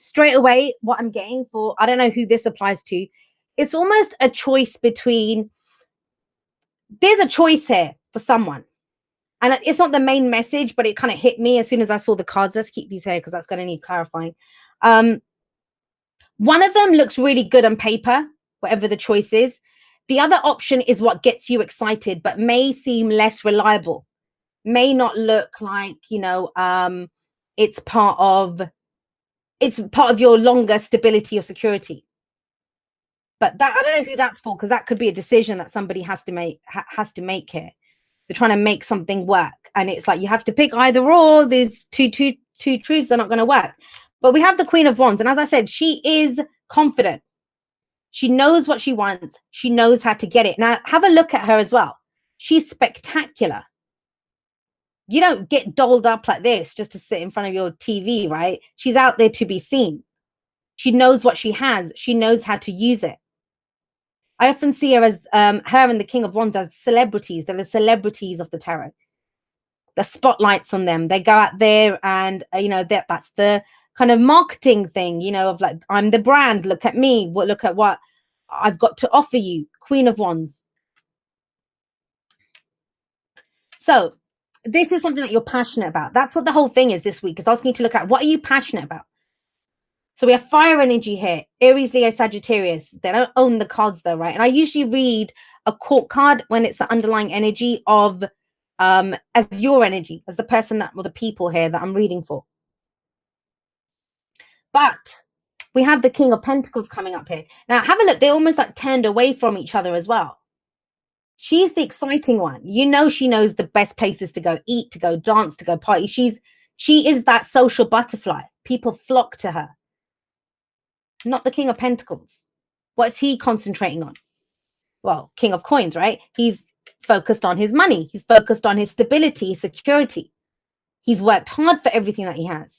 straight away, what I'm getting for, I don't know who this applies to, it's almost a choice between, there's a choice here for someone. And it's not the main message, but it kind of hit me as soon as I saw the cards. Let's keep these here because that's going to need clarifying. One of them looks really good on paper, whatever the choice is. The other option is what gets you excited, but may seem less reliable, may not look like, it's part of your longer stability or security. But that, I don't know who that's for, because that could be a decision that somebody has to make here. They're trying to make something work, and it's like you have to pick either or. These two truths are not going to work. But we have the Queen of Wands, and as I said, she is confident. She knows what she wants. She knows how to get it. Now, have a look at her as well. She's spectacular. You don't get dolled up like this just to sit in front of your TV, right? She's out there to be seen. She knows what she has. She knows how to use it. I often see her as her and the King of Wands as celebrities. They're the celebrities of the tarot. The spotlights on them. They go out there and, that's the kind of marketing thing, of like, I'm the brand. Look at me. Look at what I've got to offer you. Queen of Wands. So this is something that you're passionate about. That's what the whole thing is this week, is asking you to look at, what are you passionate about? So we have fire energy here, Aries, Leo, Sagittarius. They don't own the cards though, right? And I usually read a court card when it's the underlying energy of, as your energy, as the person that, or the people here that I'm reading for. But we have the King of Pentacles coming up here. Now have a look, they're almost like turned away from each other as well. She's the exciting one. She knows the best places to go eat, to go dance, to go party. She is that social butterfly. People flock to her. Not the King of Pentacles. What's he concentrating on? Well, King of Coins, right? He's focused on his money. He's focused on his stability, his security. He's worked hard for everything that he has.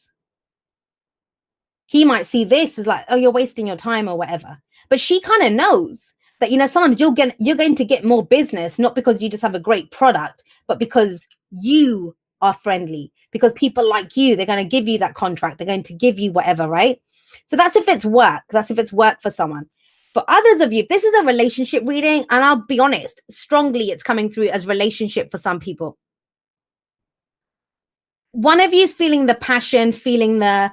He might see this as like, oh, you're wasting your time or whatever. But she kind of knows that, sometimes you're going to get more business, not because you just have a great product, but because you are friendly, because people like you, they're going to give you that contract. They're going to give you whatever, right? So that's if it's work. That's if it's work for someone. For others of you, this is a relationship reading, and I'll be honest, strongly it's coming through as relationship for some people. One of you is feeling the passion, feeling the,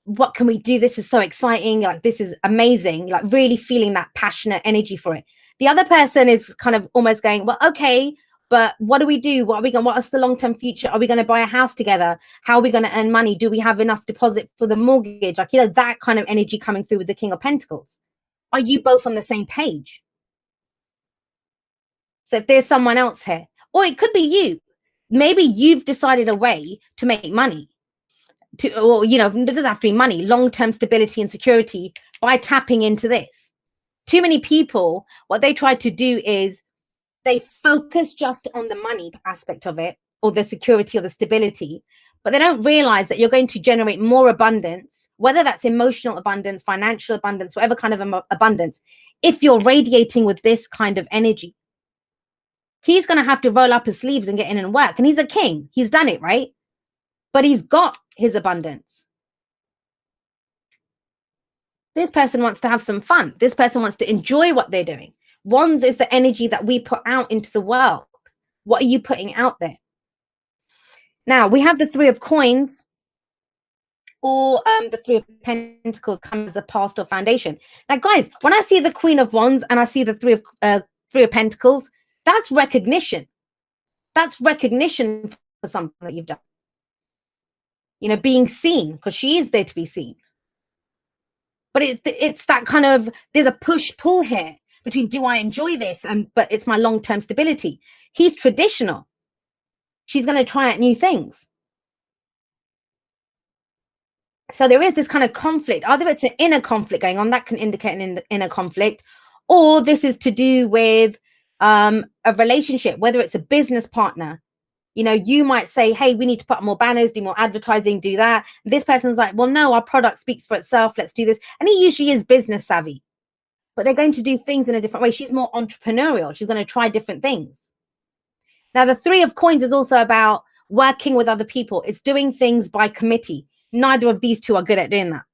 what can we do? This is so exciting. Like, this is amazing. Like, really feeling that passionate energy for it. The other person is kind of almost going, well, okay, but what do we do? What's the long-term future? Are we going to buy a house together? How are we going to earn money? Do we have enough deposit for the mortgage? Like, that kind of energy coming through with the King of Pentacles. Are you both on the same page? So if there's someone else here, or it could be you, maybe you've decided a way to make money. It doesn't have to be money, long-term stability and security by tapping into this. Too many people, what they try to do is they focus just on the money aspect of it, or the security or the stability, but they don't realize that you're going to generate more abundance, whether that's emotional abundance, financial abundance, whatever kind of abundance, if you're radiating with this kind of energy. He's going to have to roll up his sleeves and get in and work. And he's a king. He's done it, right? But he's got his abundance. This person wants to have some fun. This person wants to enjoy what they're doing. Wands is the energy that we put out into the world. What are you putting out there? Now, we have the Three of Coins, or the Three of Pentacles comes as a past or foundation. Now, guys, when I see the Queen of Wands and I see the Three of Pentacles, that's recognition. That's recognition for something that you've done. Being seen, because she is there to be seen. But it's that kind of, there's a push-pull here between, do I enjoy this? But it's my long-term stability. He's traditional. She's going to try out new things. So there is this kind of conflict. Either it's an inner conflict going on, that can indicate an inner conflict, or this is to do with a relationship, whether it's a business partner. You might say, hey, we need to put up more banners, do more advertising, do that. This person's like, well, no, our product speaks for itself. Let's do this. And he usually is business savvy, but they're going to do things in a different way. She's more entrepreneurial. She's going to try different things. Now, the Three of Coins is also about working with other people. It's doing things by committee. Neither of these two are good at doing that.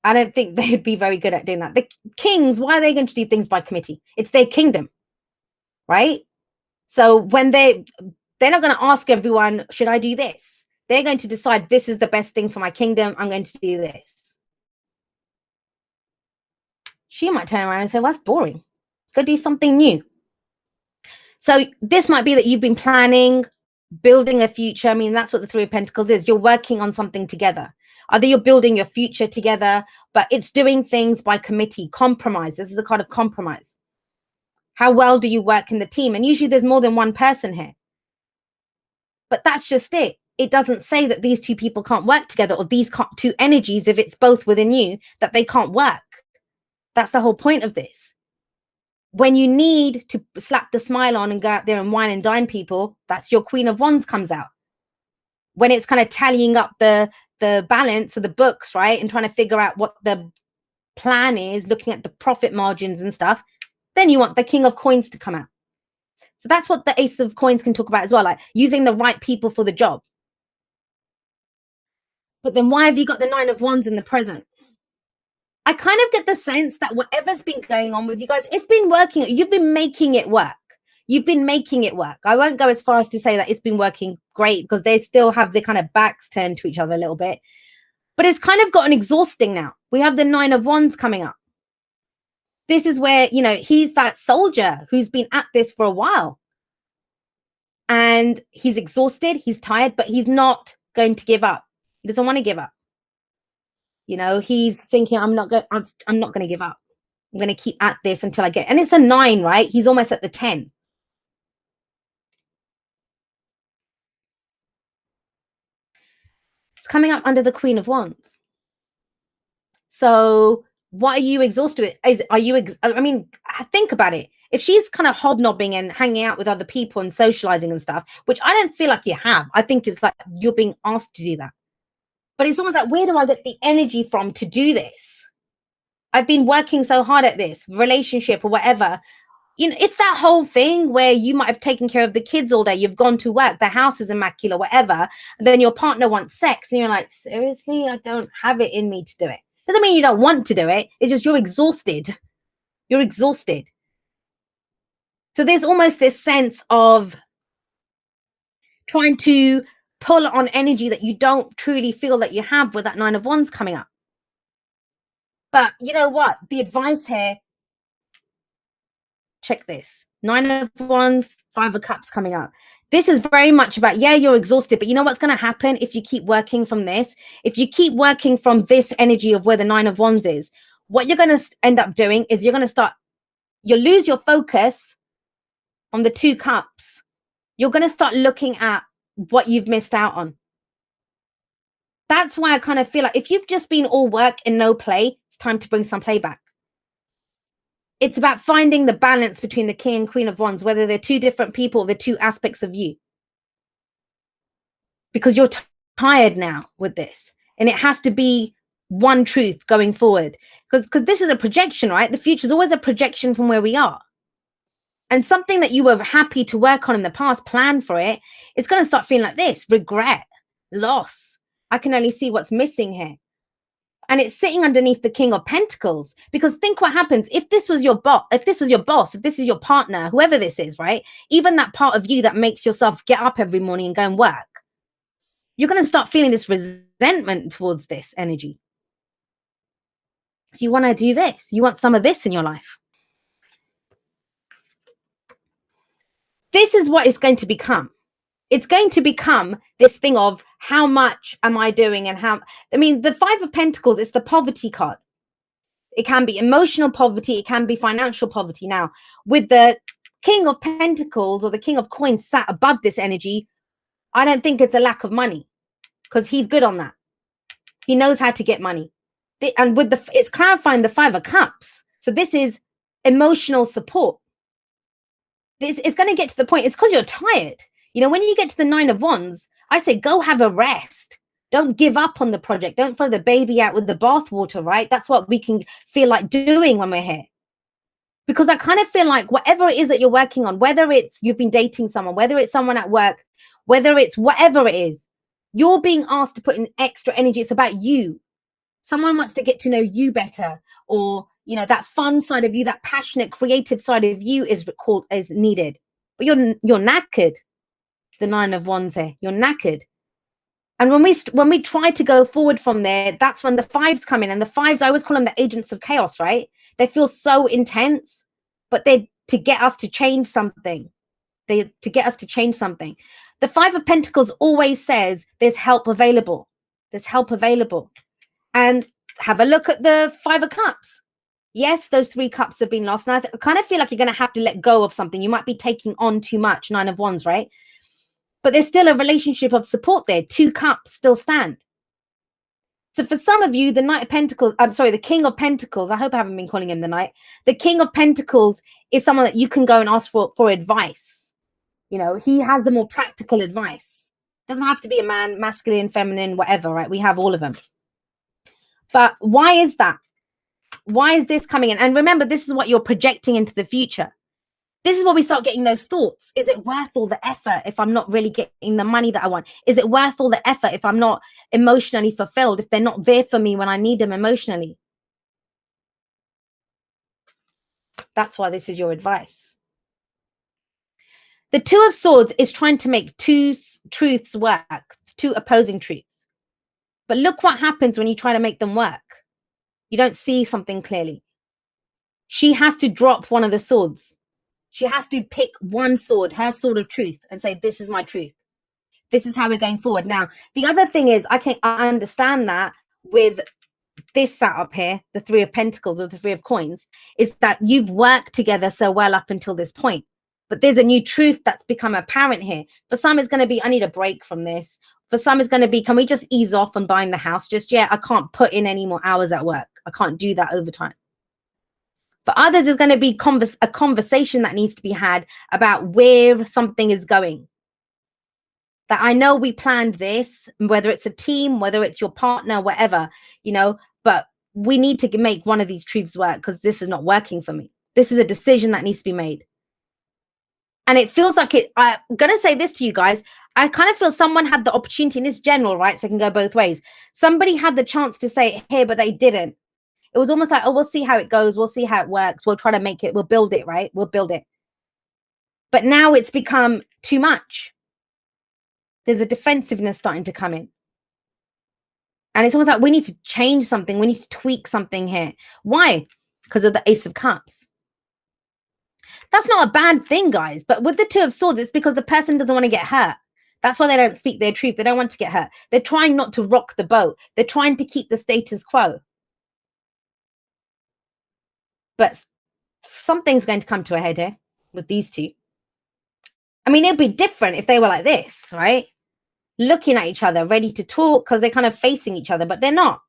I don't think they'd be very good at doing that. The kings, why are they going to do things by committee? It's their kingdom, right? So when they're not going to ask everyone, should I do this? They're going to decide, this is the best thing for my kingdom. I'm going to do this. She might turn around and say, well, that's boring. Let's go do something new. So this might be that you've been planning, building a future. I mean, that's what the Three of Pentacles is. You're working on something together. Either you're building your future together, but it's doing things by committee, compromise. This is a kind of compromise. How well do you work in the team? And usually there's more than one person here. But that's just it. It doesn't say that these two people can't work together, or these two energies, if it's both within you, that they can't work. That's the whole point of this. When you need to slap the smile on and go out there and wine and dine people, that's your Queen of Wands comes out. When it's kind of tallying up the balance of the books, right, and trying to figure out what the plan is, looking at the profit margins and stuff, then you want the King of Coins to come out. So that's what the Ace of Coins can talk about as well, like using the right people for the job. But then why have you got the Nine of Wands in the present? I kind of get the sense that whatever's been going on with you guys, it's been working. You've been making it work. You've been making it work. I won't go as far as to say that it's been working great, because they still have the kind of backs turned to each other a little bit. But it's kind of gotten exhausting now. We have the Nine of Wands coming up. This is where, you know, he's that soldier who's been at this for a while. And he's exhausted, he's tired, but he's not going to give up. He doesn't want to give up. You know, he's thinking, I'm not going to give up. I'm going to keep at this until I get, and it's a 9, right? He's almost at the 10. It's coming up under the Queen of Wands. So what are you exhausted with? I mean, think about it. If she's kind of hobnobbing and hanging out with other people and socializing and stuff, which I don't feel like you have, I think it's like you're being asked to do that. But it's almost like, where do I get the energy from to do this? I've been working so hard at this relationship or whatever. You know, it's that whole thing where you might have taken care of the kids all day. You've gone to work, the house is immaculate, whatever. And then your partner wants sex. And you're like, seriously, I don't have it in me to do it. Doesn't mean you don't want to do it. It's just you're exhausted. You're exhausted. So there's almost this sense of trying to pull on energy that you don't truly feel that you have with that Nine of Wands coming up. But you know what? The advice here, check this. Nine of Wands, Five of Cups coming up. This is very much about, yeah, you're exhausted, but you know what's going to happen if you keep working from this? If you keep working from this energy of where the Nine of Wands is, what you're going to end up doing is you'll lose your focus on the Two Cups. You're going to start looking at what you've missed out on. That's why I kind of feel like if you've just been all work and no play, it's time to bring some play back. It's about finding the balance between the King and Queen of Wands, whether they're two different people, they're two aspects of you. Because you're tired now with this. And it has to be one truth going forward. Because this is a projection, right? The future is always a projection from where we are. And something that you were happy to work on in the past, plan for it, it's going to start feeling like this: regret, loss. I can only see what's missing here. And it's sitting underneath the King of Pentacles. Because think what happens if this was your boss, if this is your partner, whoever this is, right? Even that part of you that makes yourself get up every morning and go and work, you're going to start feeling this resentment towards this energy. So you want to do this. You want some of this in your life. This is what it's going to become. It's going to become this thing of how much am I doing and how, I mean, the Five of Pentacles is the poverty card. It can be emotional poverty. It can be financial poverty. Now, with the King of Pentacles or the King of Coins sat above this energy, I don't think it's a lack of money, because he's good on that. He knows how to get money. And with it's clarifying the Five of Cups. So this is emotional support. It's going to get to the point. It's because you're tired. You know, when you get to the Nine of Wands, I say, go have a rest. Don't give up on the project. Don't throw the baby out with the bathwater, right? That's what we can feel like doing when we're here. Because I kind of feel like whatever it is that you're working on, whether it's you've been dating someone, whether it's someone at work, whether it's whatever it is, You're being asked to put in extra energy. It's about you. Someone wants to get to know you better, or, you know, that fun side of you, that passionate, creative side of you is needed. But you're knackered. The Nine of Wands here. You're knackered. And when we try to go forward from there, that's when the fives come in. And the fives, I always call them the agents of chaos, right? They feel so intense, but they're to get us to change something. To get us to change something. The Five of Pentacles always says there's help available. There's help available. And have a look at the Five of Cups. Yes, those 3 cups have been lost. And I kind of feel like you're going to have to let go of something. You might be taking on too much, Nine of Wands, right? But there's still a relationship of support there. 2 cups still stand. So for some of you, the Knight of Pentacles, I'm sorry, the King of Pentacles, I hope I haven't been calling him the Knight. The King of Pentacles is someone that you can go and ask for advice. You know, he has the more practical advice. Doesn't have to be a man, masculine, feminine, whatever, right? We have all of them. But why is that? Why is this coming in? And remember, this is what you're projecting into the future. This is where we start getting those thoughts. Is it worth all the effort if I'm not really getting the money that I want? Is it worth all the effort if I'm not emotionally fulfilled, if they're not there for me when I need them emotionally? That's why this is your advice. The Two of Swords is trying to make 2 truths work, 2 opposing truths. But look what happens when you try to make them work. You don't see something clearly. She has to drop one of the swords. She has to pick one sword, her sword of truth, and say, this is my truth. This is how we're going forward. Now, the other thing is, I understand that with this setup here, the 3 of Pentacles or the 3 of Coins, is that you've worked together so well up until this point. But there's a new truth that's become apparent here. For some, it's going to be, I need a break from this. For some, it's going to be, can we just ease off and buying the house just yet? I can't put in any more hours at work. I can't do that overtime. For others, there's going to be a conversation that needs to be had about where something is going. That I know we planned this, whether it's a team, whether it's your partner, whatever, you know, but we need to make one of these truths work because this is not working for me. This is a decision that needs to be made. And it feels like I'm going to say this to you guys. I kind of feel someone had the opportunity in this general, right? So it can go both ways. Somebody had the chance to say it here, but they didn't. It was almost like, oh, we'll see how it goes. We'll see how it works. We'll try to make it. We'll build it, right? We'll build it. But now it's become too much. There's a defensiveness starting to come in. And it's almost like we need to change something. We need to tweak something here. Why? Because of the Ace of Cups. That's not a bad thing, guys. But with the Two of Swords, it's because the person doesn't want to get hurt. That's why they don't speak their truth. They don't want to get hurt. They're trying not to rock the boat. They're trying to keep the status quo. But something's going to come to a head here with these two. I mean, it'd be different if they were like this, right? Looking at each other, ready to talk because they're kind of facing each other, but they're not.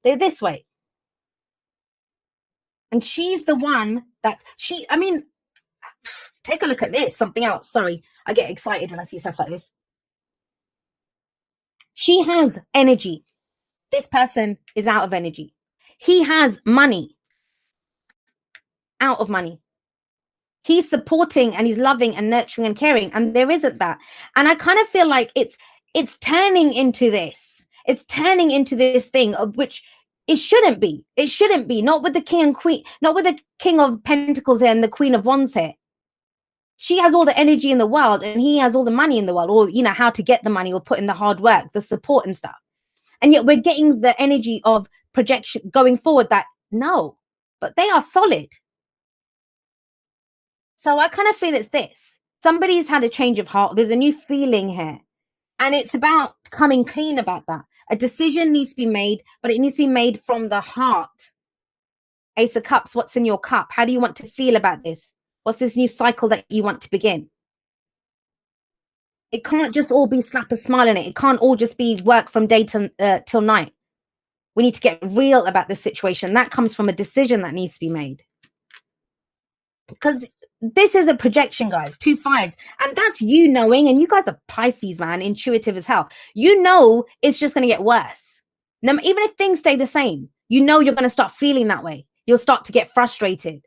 They're this way. And she's the one that I mean, take a look at this. Something else. Sorry, I get excited when I see stuff like this. She has energy. This person is out of energy. He has money. Out of money. He's supporting and he's loving and nurturing and caring, and there isn't that. And I kind of feel like it's turning into this. It's turning into this thing of which it shouldn't be. It shouldn't be. Not with the king and queen, not with the King of Pentacles here and the Queen of Wands here. She has all the energy in the world and he has all the money in the world, or, you know, how to get the money or put in the hard work, the support and stuff. And yet we're getting the energy of projection going forward that no, but they are solid. So I kind of feel it's this. Somebody's had a change of heart. There's a new feeling here. And it's about coming clean about that. A decision needs to be made, but it needs to be made from the heart. Ace of Cups, what's in your cup? How do you want to feel about this? What's this new cycle that you want to begin? It can't just all be slap a smile in it. It can't all just be work from day till night. We need to get real about this situation. That comes from a decision that needs to be made. Because this is a projection, guys. 2 5s. And that's you knowing, and you guys are Pisces, man, intuitive as hell. You know it's just going to get worse. Now, even if things stay the same, you know you're going to start feeling that way. You'll start to get frustrated.